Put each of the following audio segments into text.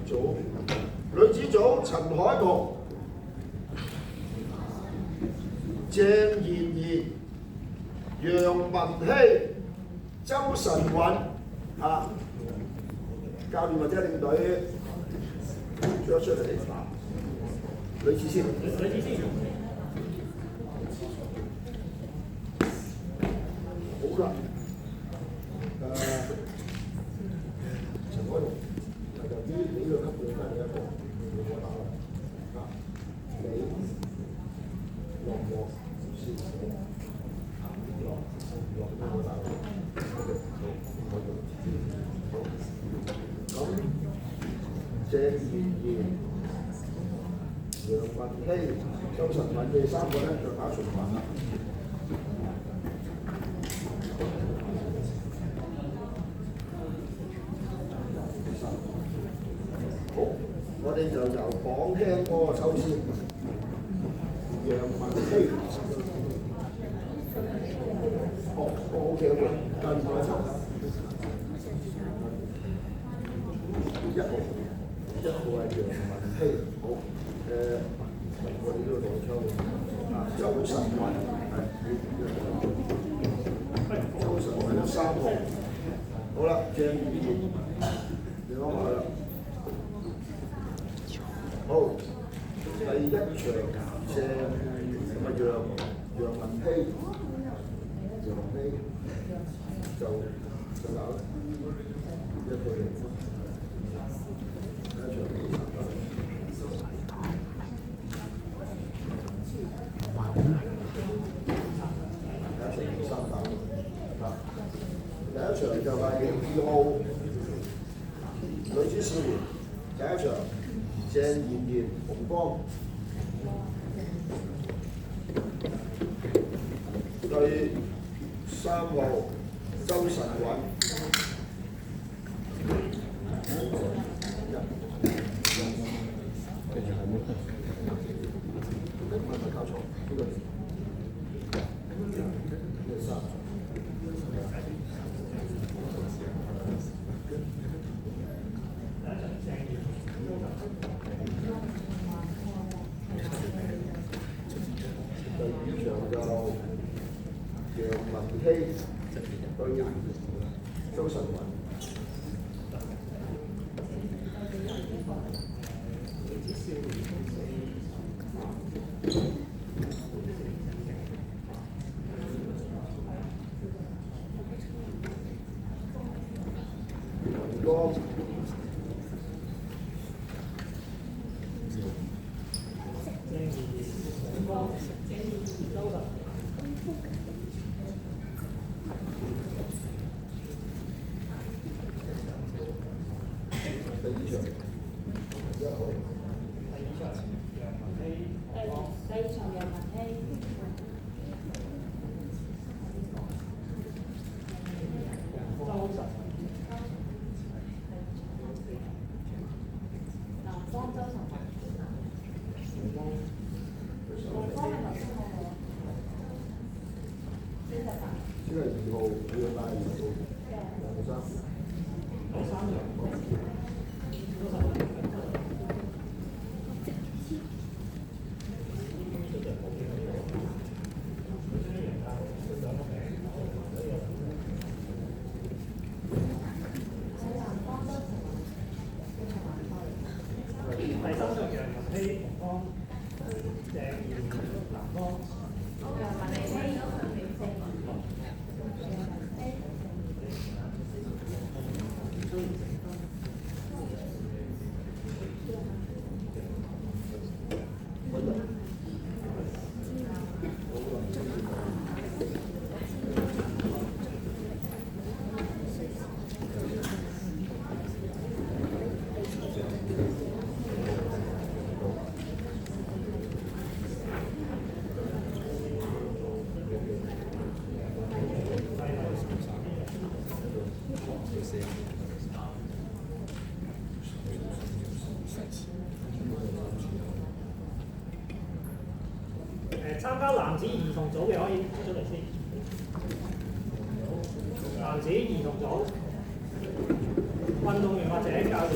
組，女子組陳海彤、鄭妍儀、楊文希、周晨韻啊，教練或者領隊將出嚟嗱，女子先。好啦，陳海彤，由於你呢個級別係第一個，我打啦，啊，你落先，落都我打啦，咁鄭妍儀、楊文希、周晨韻你哋三個咧就打循環啦。好，我哋就由講聽嗰個抽先。楊文希，OK，跟住一齊。1號係楊文希，好，我哋呢度攞抽啊，周晨韻係，周晨韻3號，好啦，鄭妍儀，你講埋啦。好，第一場鄭楊文希就打啦，一個人。第一場就係2號女子少年，第一場鄭妍儀紅方，第3號周晨韻。周晨韻，光，呢個係2號，要帶2號，第3參加男子兒童組嘅可以出嚟先。男子兒童組運動員或者教練。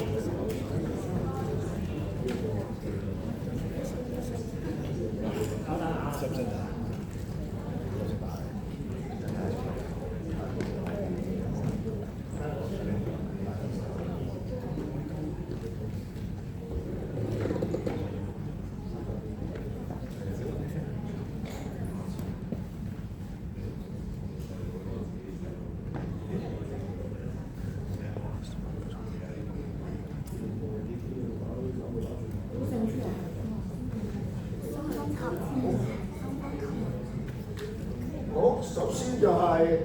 好，首先就係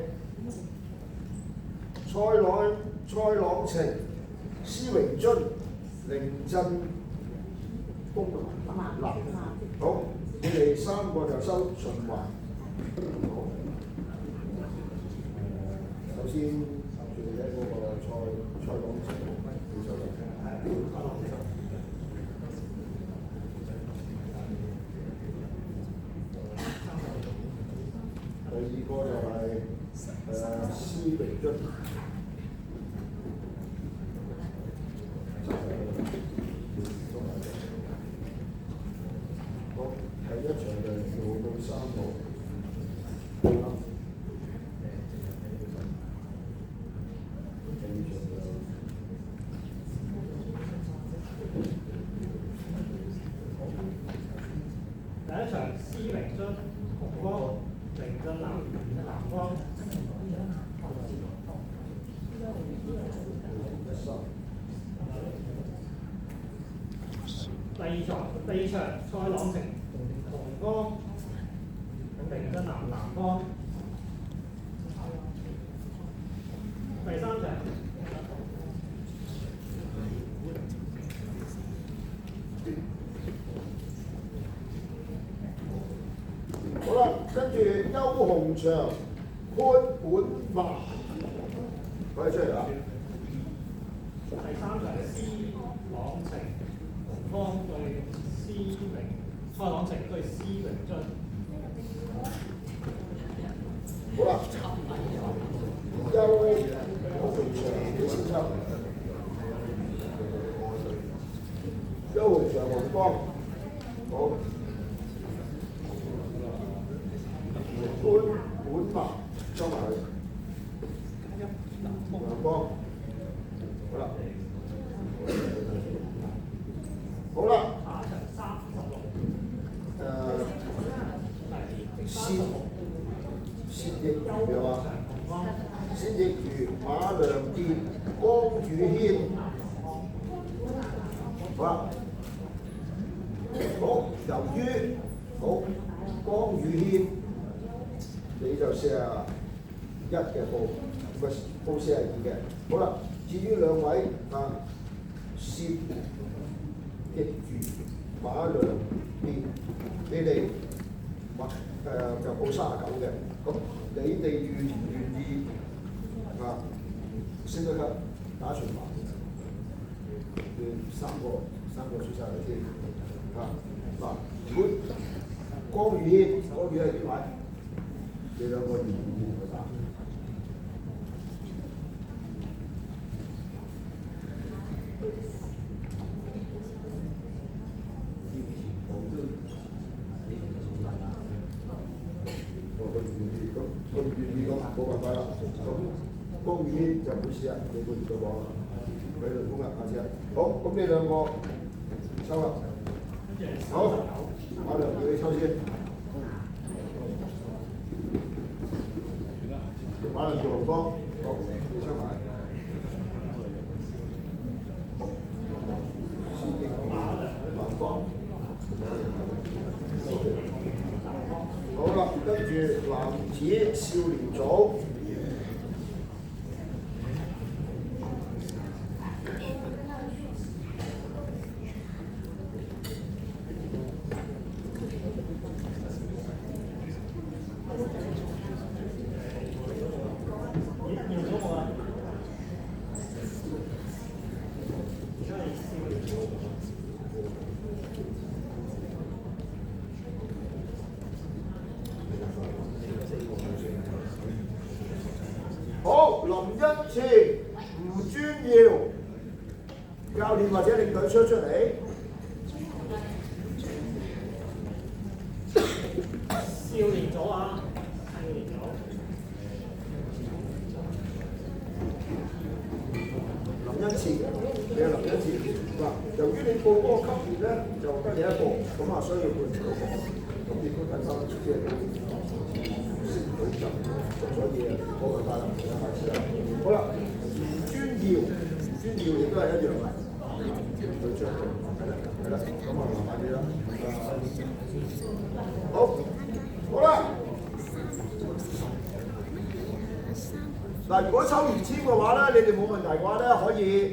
蔡朗晴、施榮津、凌振東南。好，你哋三個就收循環。好，首先住喺嗰個蔡朗晴，你收嚟。第二個就係施榮津，好，第一場就做到3號，第二場就第一場施榮津紅光，凌振南方。第二場蔡朗晴紅光，凌振南方。第三場好啦，跟住邱鴻祥、潘本華，攞出嚟啦。第三場施朗晴紅方對蔡朗晴對施榮津。好啦，邱鴻祥你先抽，邱鴻祥紅方，好。潘本華裝埋佢，陽光，好啦，好啦，薛逸如係嘛？薛逸如、馬良健、江宇軒，好啦，好，由於好江宇軒。你就41嘅報，唔係報42嘅。好啦，至於兩位薛逸如、馬良健，你哋就報39嘅。咁你哋願唔願意升一級打循環？三個出晒嚟先。如果江宇軒係邊位？你兩個願唔願意去打？佢唔願意咁冇辦法啦。咁江宇軒就唔好試啊，你冇再講啦。佢雷公啊，下次啊。好，咁你兩個收啦。好，馬良叫你抽先。馬良叫紅方，好，你抽埋。藍方。好啦，跟住男子少年組。好，林欣慈、吳尊耀，教練或者領隊出嚟。咗啊！四年咗。林恩賜嘅林恩賜嗱，由於你報嗰個級別咧就得你一個，咁啊所以判唔到個，咁結果第三即係升唔到級，所以冇辦法啦，下次啦。好啦，專要亦都係一樣嘅，對象係啦，咁啊麻煩你啦。好啦。嗱，如果抽完籤嘅話咧，你哋冇問題嘅話咧，可以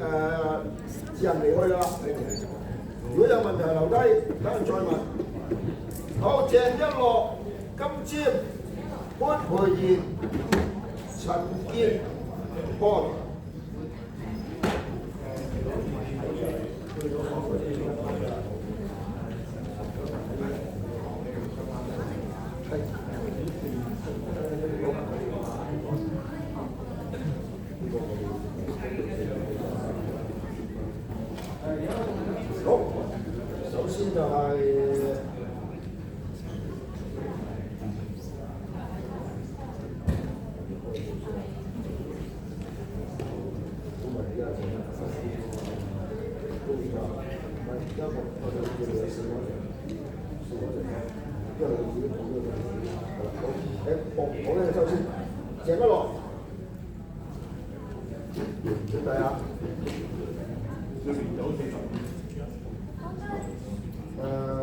自行離去啦。如果有問題留低，等陣再問。好，鄭一樂、金尖、潘培賢、陳傑漢。好，首先就係好咧，首先鄭一樂，點睇啊？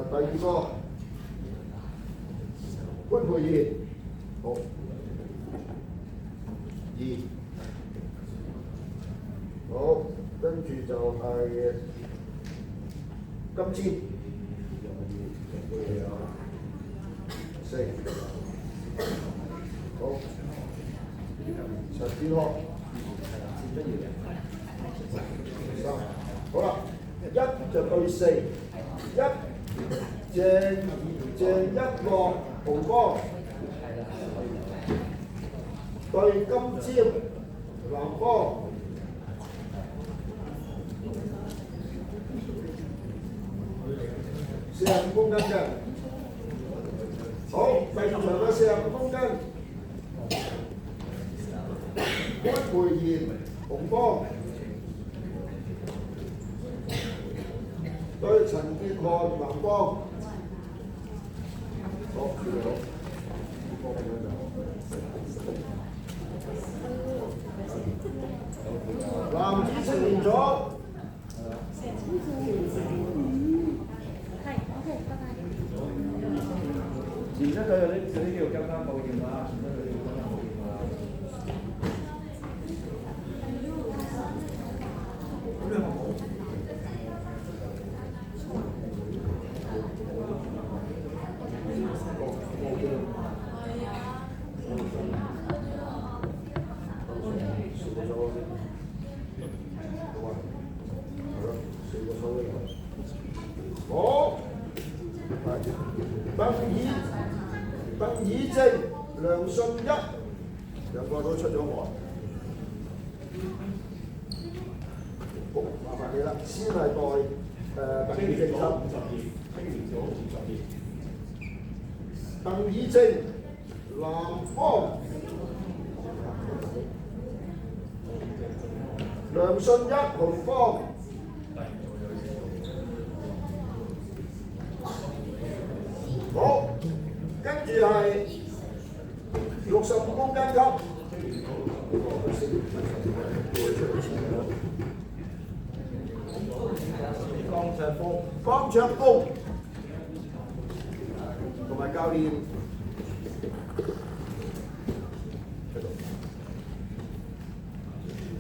第二個潘培賢，好2，好，跟住就係金尖4，好，陳傑漢3，好啦，1就對4，鄭一樂紅光對金尖藍光，45公斤嘅，好，第二場嘅45公斤，潘培賢紅光對陳傑漢藍光。好，男子青年組，前身佢有啲叫交叉保險啦，前身佢哋交叉保險啦。好，鄧以正、梁信一兩個都出咗外，好，麻煩你啦，先係代鄧以正抽。鄧以正藍方，梁信一紅方。好，跟住係65公斤級，方卓峰同埋教練。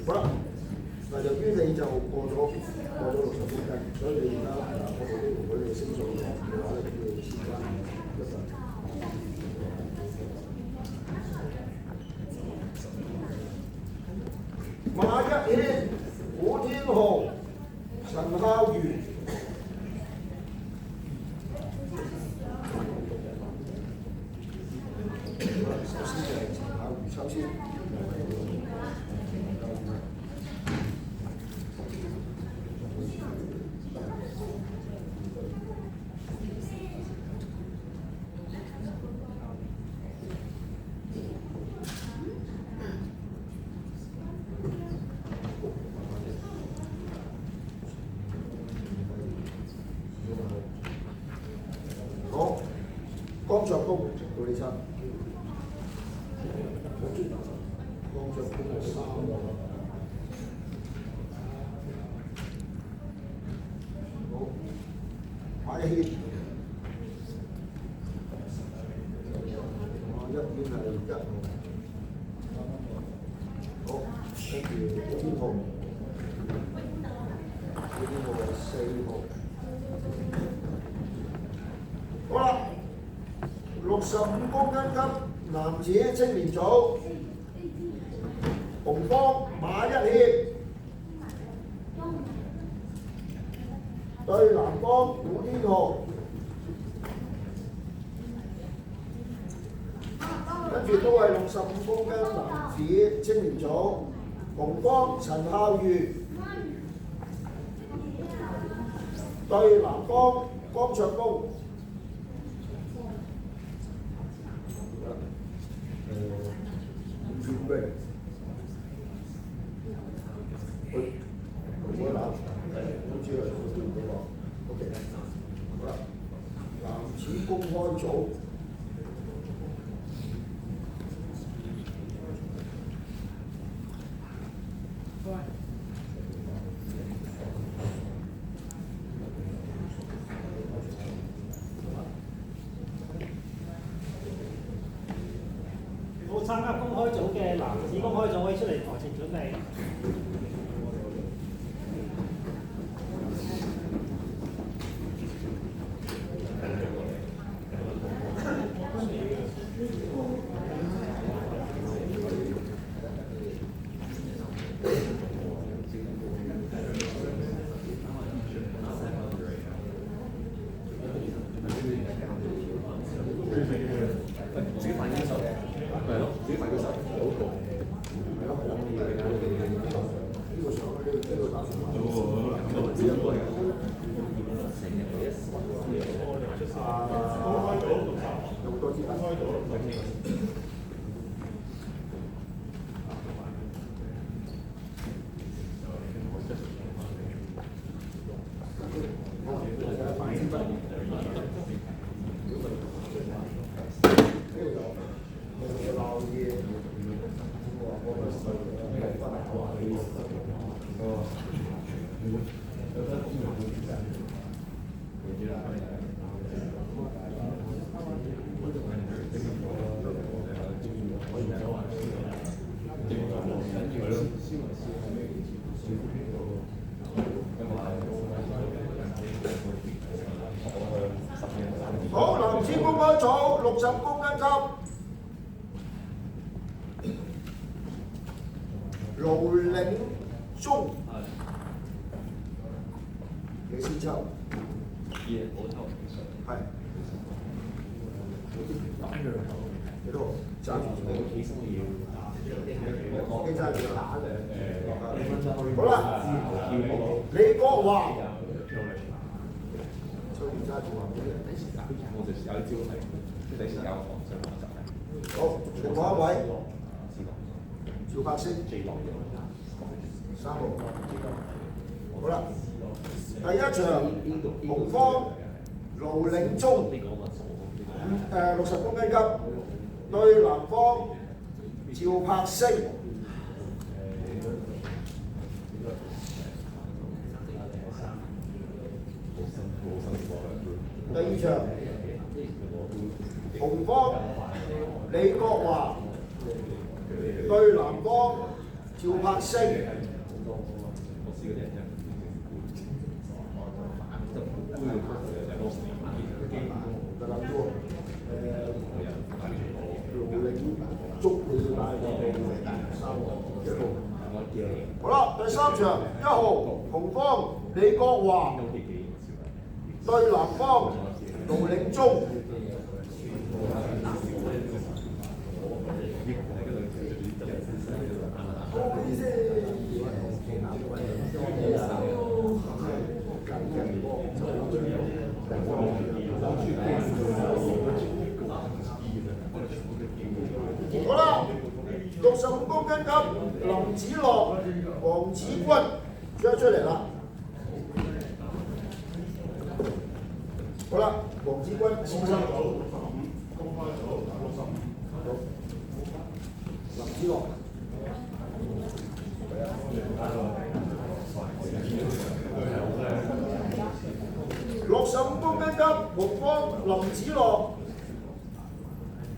好啦，嗱，由於你就過咗60公斤，所以你而家我哋呢度佢哋升數嘅話咧，要先加1份。馬一軒、古天豪、陳孝瑜。首先就係陳孝瑜抽先。卓公到你親。江卓公係3個。好，馬一軒。一邊係1號。好，跟住邊號？邊號係4號。好啦，65公斤級男子青年組，紅方馬一軒對南方古天豪，跟住都係65公斤男子青年組，紅方陳孝瑜對南方江卓公。準備，我拿，好似係嗰個 ，OK， 好啦，男子公開組。參加公開組嘅男子公開組可以出嚟台前準備。好，男子公開組60公斤級，盧嶺中，李先秋，係，幾多？揸住自己，我機揸住啦。好啦，李國華。我就有啲招係，即係第時教堂上學習。好，另外一位趙柏星3號。好啦，第一場紅方盧嶺中60公斤級對南方趙柏星。第二場，紅方李國華對南方趙柏星。好啦，第三場1號紅方李國華對南方盧嶺中。好啦，65公斤級林子樂、黃子君出嚟啦。好啦，黃子君先生，公林子樂。65公斤級紅方林子樂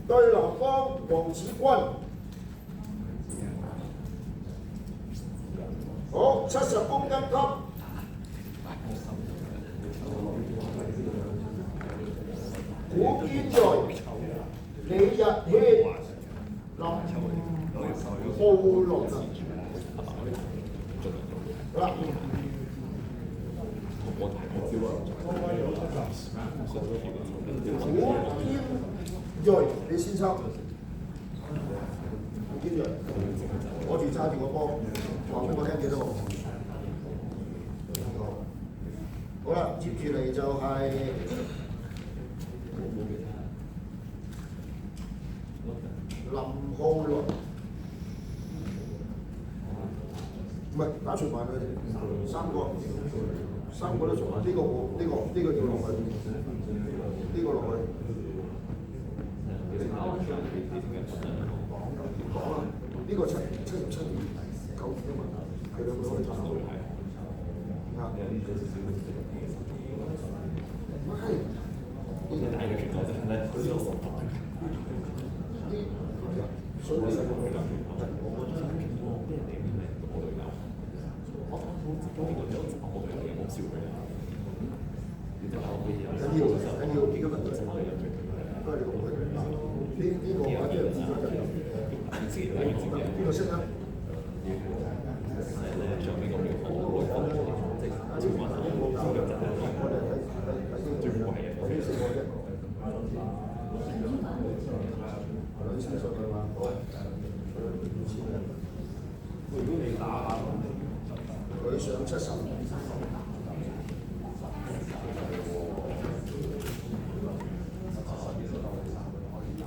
對藍方黃子君。好，70公斤級古堅睿、李日軒、林浩倫。好啦。古堅睿，李先生，古堅睿，攞住揸住個波，話俾我聽幾多個？好啦，接住嚟就係、林浩倫，唔係打全埋佢哋三個都做，呢個要落去，呢個落去。講啦，呢個77.9啊嘛，佢兩個可以打。啊，緊要幾個問題，都係呢個問題。呢個我真係唔知佢真係邊個識啊？佢上70。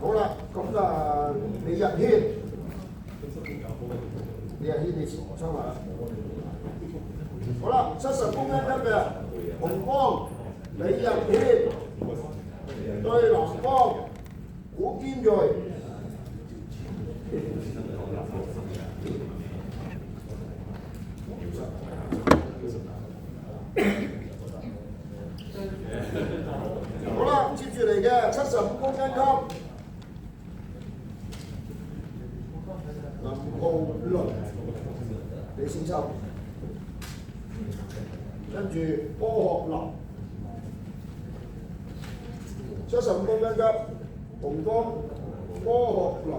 好啦，咁啊，李日軒，你收埋啦。好啦，70公斤級嘅紅方李日軒對藍方古堅睿。好啦，接住嚟嘅75公斤級林浩倫，李先生，跟住柯學林，75公斤級紅方柯學林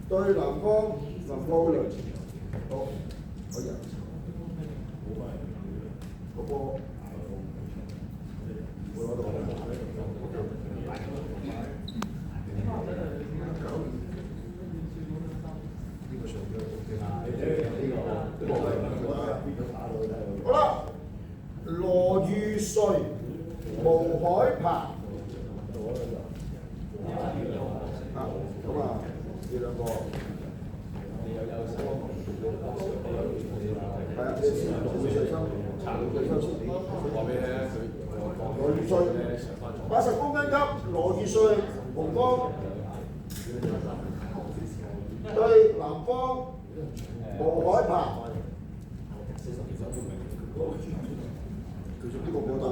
對藍方林浩倫，好，可以啊，個波會攞到。好啦，羅玉瑞、毛海鵬，咁啊，呢兩個係啊，你先做最深，最優先。話俾你聽，羅玉瑞80公斤級，羅玉瑞紅方對藍方毛海鵬。佢做呢個波打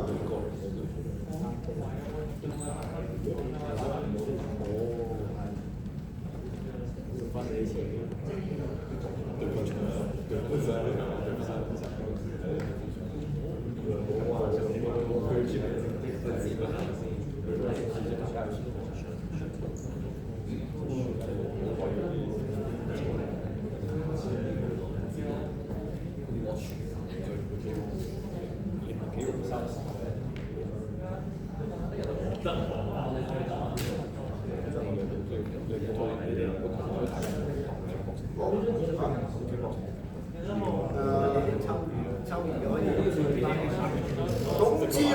董志玲、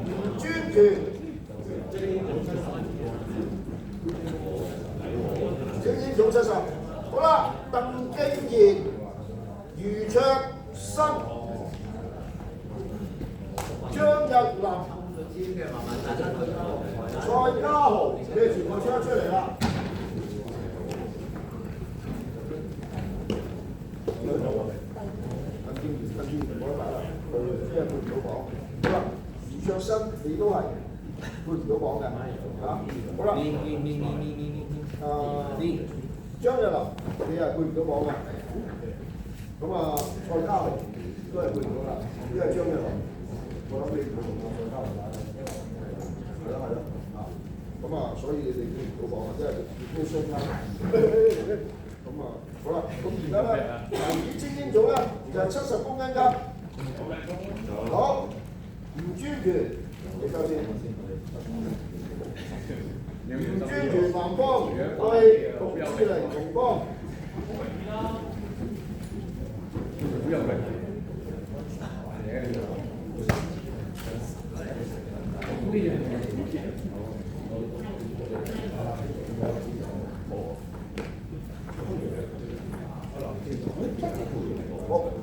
吳尊權，精英總70。好啦，鄧經賢、余卓新、張日林、簽嘅慢慢大家佢蔡家豪，你哋全部出一出嚟啦。跟住唔好大啦，佢即係配唔到榜。好啦，余卓新你都係配唔到榜嘅嚇。好啦，張若琳你係配唔到榜嘅。咁啊，蔡家豪都係配唔到啦，因為張若琳，我諗你唔會同阿蔡家豪打。係咯啊，咁啊，所以你哋配唔到榜啊，即係都相差。咁啊，好啦，咁而家咧，男子精英組咧就係70公斤級。好，吳尊權，你收先。吳尊權南方對陸志玲同邦。好。